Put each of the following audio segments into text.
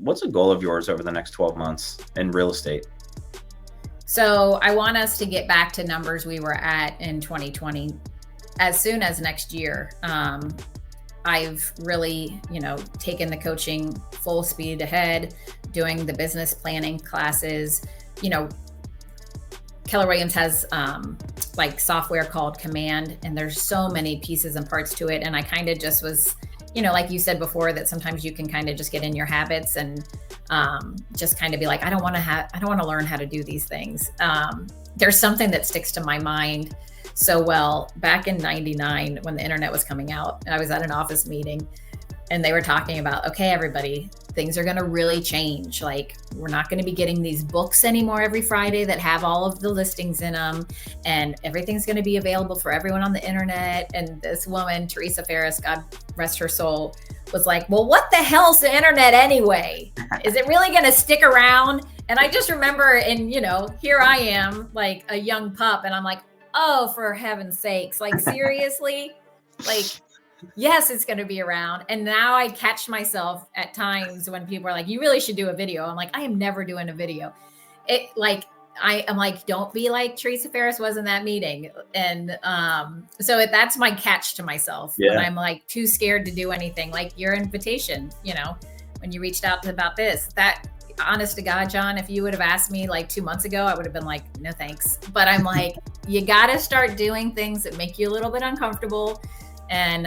what's a goal of yours over the next 12 months in real estate? So I want us to get back to numbers we were at in 2020 as soon as next year. I've really, taken the coaching full speed ahead, doing the business planning classes. Keller Williams has like software called Command, and there's so many pieces and parts to it. And I kind of just was, like you said before, that sometimes you can kind of just get in your habits and just kind of be like, I don't want to learn how to do these things. There's something that sticks to my mind so well. Back in '99, when the internet was coming out, I was at an office meeting and they were talking about, okay, everybody, things are going to really change. Like, we're not going to be getting these books anymore every Friday that have all of the listings in them, and everything's going to be available for everyone on the internet. And this woman, Teresa Ferris, God rest her soul, was like, well, what the hell's the internet anyway? Is it really going to stick around? And I just remember, and here I am, like a young pup, and I'm like, oh, for heaven's sakes, like, seriously, like, yes, it's going to be around. And now I catch myself at times when people are like, you really should do a video. I'm like, I am never doing a video. I'm like, don't be like Teresa Ferris was in that meeting. And so that's my catch to myself when I'm like too scared to do anything. Like your invitation, when you reached out about this, that, honest to God, John, if you would have asked me like 2 months ago, I would have been like, no, thanks. But I'm like, you got to start doing things that make you a little bit uncomfortable and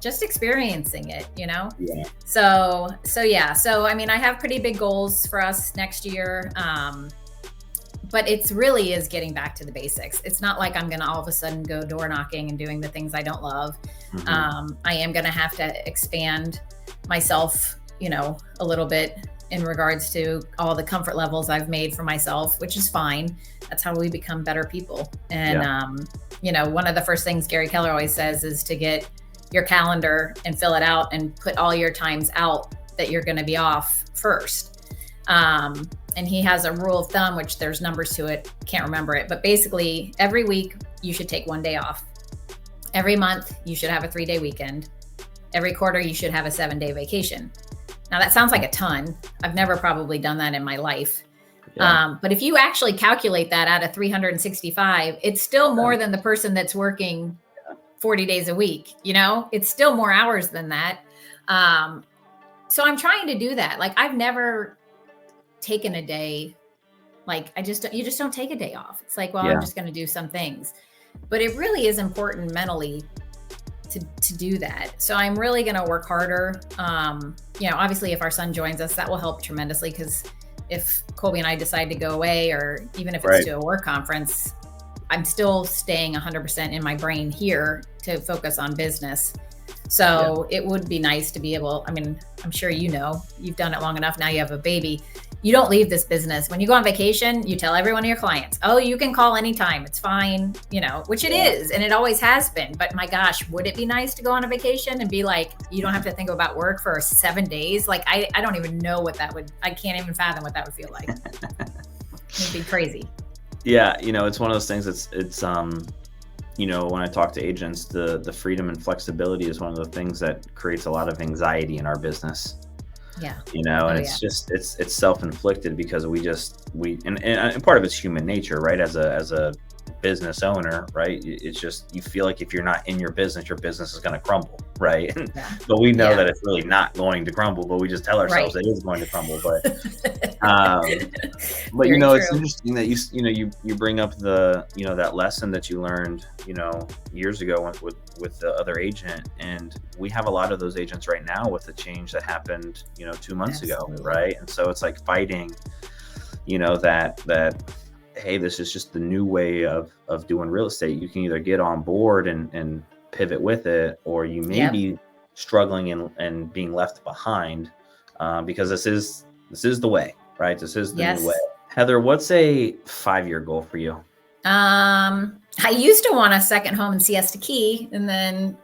just experiencing it, Yeah. So I mean, I have pretty big goals for us next year. But it's really is getting back to the basics. It's not like I'm going to all of a sudden go door knocking and doing the things I don't love. Mm-hmm. I am going to have to expand myself, a little bit in regards to all the comfort levels I've made for myself, which is fine. That's how we become better people. And, one of the first things Gary Keller always says is to get your calendar and fill it out and put all your times out that you're going to be off first. And he has a rule of thumb, which there's numbers to it, can't remember it, but basically every week you should take 1 day off. Every month you should have a 3-day weekend. Every quarter you should have a 7-day vacation. Now that sounds like a ton. I've never probably done that in my life. Yeah. But if you actually calculate that out of 365, it's still more than the person that's working 40 days a week. It's still more hours than that. So I'm trying to do that. Like, I've never taken a day. Like, you just don't take a day off. It's like, well, I'm just going to do some things, but it really is important mentally to do that. So I'm really going to work harder. Obviously if our son joins us, that will help tremendously. Cause if Colby and I decide to go away, or even if it's to a work conference, I'm still staying 100% in my brain here to focus on business. So it would be nice to be able, I mean, I'm sure you've done it long enough. Now you have a baby. You don't leave this business. When you go on vacation, you tell every one of your clients, oh, you can call anytime. It's fine, which it is. And it always has been. But my gosh, would it be nice to go on a vacation and be like, you don't have to think about work for 7 days? Like, I don't even know what I can't even fathom what that would feel like. It'd be crazy. Yeah. It's one of those things it's when I talk to agents, the freedom and flexibility is one of the things that creates a lot of anxiety in our business. Yeah. It's self-inflicted because and part of it's human nature, right? As a business owner, right? It's just, you feel like if you're not in your business is going to crumble, right? Yeah. But we know that it's really not going to crumble, but we just tell ourselves it is going to crumble. But it's interesting that you bring up that lesson that you learned years ago with the other agent, and we have a lot of those agents right now with the change that happened 2 months ago, right? And so it's like fighting that hey, this is just the new way of doing real estate. You can either get on board and pivot with it, or you may be struggling and being left behind because this is the way, right? This is the new way. Heather, what's a 5-year goal for you? I used to want a second home in Siesta Key, and then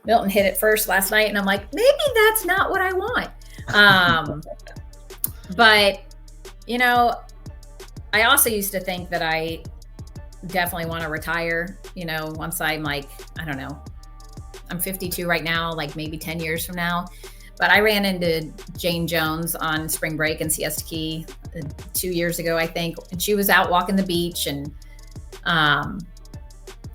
Milton hit it first last night, and I'm like, maybe that's not what I want. But I also used to think that I definitely want to retire, once I'm like, I don't know, I'm 52 right now, like maybe 10 years from now. But I ran into Jane Jones on spring break in Siesta Key 2 years ago, I think. And she was out walking the beach. And I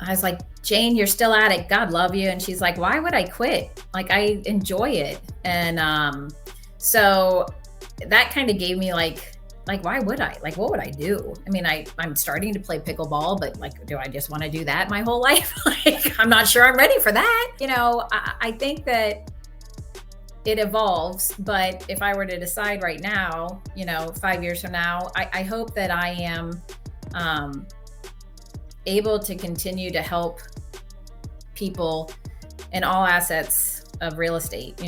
was like, Jane, you're still at it. God love you. And she's like, why would I quit? Like, I enjoy it. And so that kind of gave me like, why would I? Like, what would I do? I mean, I'm starting to play pickleball, but like, do I just want to do that my whole life? Like, I'm not sure I'm ready for that. I think that it evolves, but if I were to decide right now, 5 years from now, I hope that I am able to continue to help people in all assets of real estate.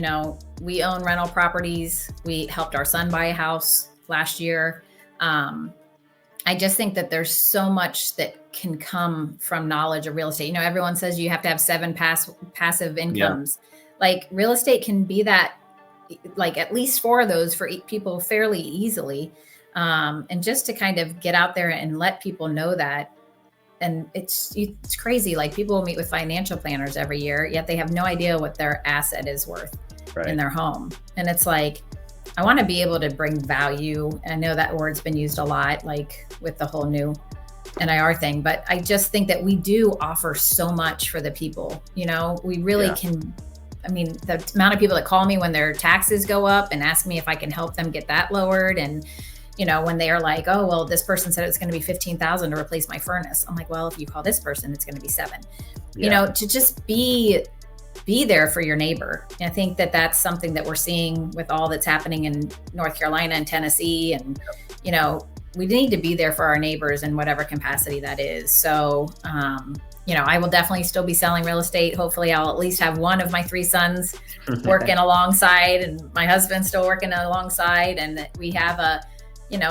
We own rental properties. We helped our son buy a house last year. I just think that there's so much that can come from knowledge of real estate. Everyone says you have to have 7 passive incomes. Yeah. Like, real estate can be that, like at least 4 of those for people fairly easily. And just to kind of get out there and let people know that. And it's crazy. Like, people will meet with financial planners every year, yet they have no idea what their asset is worth in their home. And it's like, I want to be able to bring value. I know that word's been used a lot, like with the whole new NIR thing, but I just think that we do offer so much for the people. We really can. I mean, the amount of people that call me when their taxes go up and ask me if I can help them get that lowered. And, when they are like, oh, well, this person said it's going to be $15,000 to replace my furnace. I'm like, well, if you call this person, it's going to be $7,000, to just be there for your neighbor. And I think that that's something that we're seeing with all that's happening in North Carolina and Tennessee. And, we need to be there for our neighbors in whatever capacity that is. So, I will definitely still be selling real estate. Hopefully I'll at least have one of my 3 sons working alongside, and my husband still working alongside, and that we have a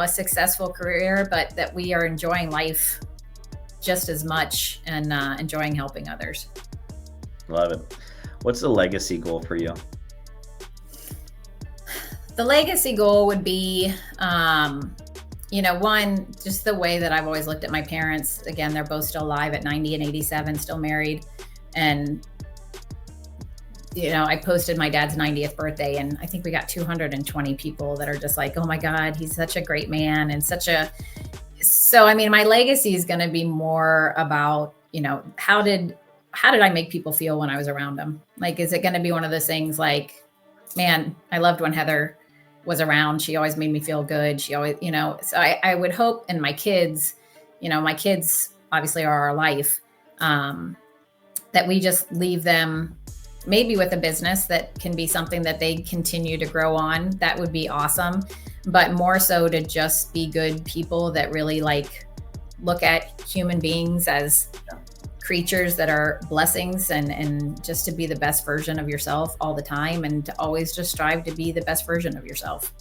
successful career, but that we are enjoying life just as much and enjoying helping others. Love it. What's the legacy goal for you? The legacy goal would be, one, just the way that I've always looked at my parents. Again, they're both still alive at 90 and 87, still married. And, I posted my dad's 90th birthday, and I think we got 220 people that are just like, oh my God, he's such a great man. And so, I mean, my legacy is going to be more about, how did I make people feel when I was around them? Like, is it going to be one of those things like, man, I loved when Heather was around. She always made me feel good. She always, so I would hope, and my kids obviously are our life, that we just leave them maybe with a business that can be something that they continue to grow on. That would be awesome. But more so to just be good people that really like look at human beings as creatures that are blessings, and just to be the best version of yourself all the time, and to always just strive to be the best version of yourself.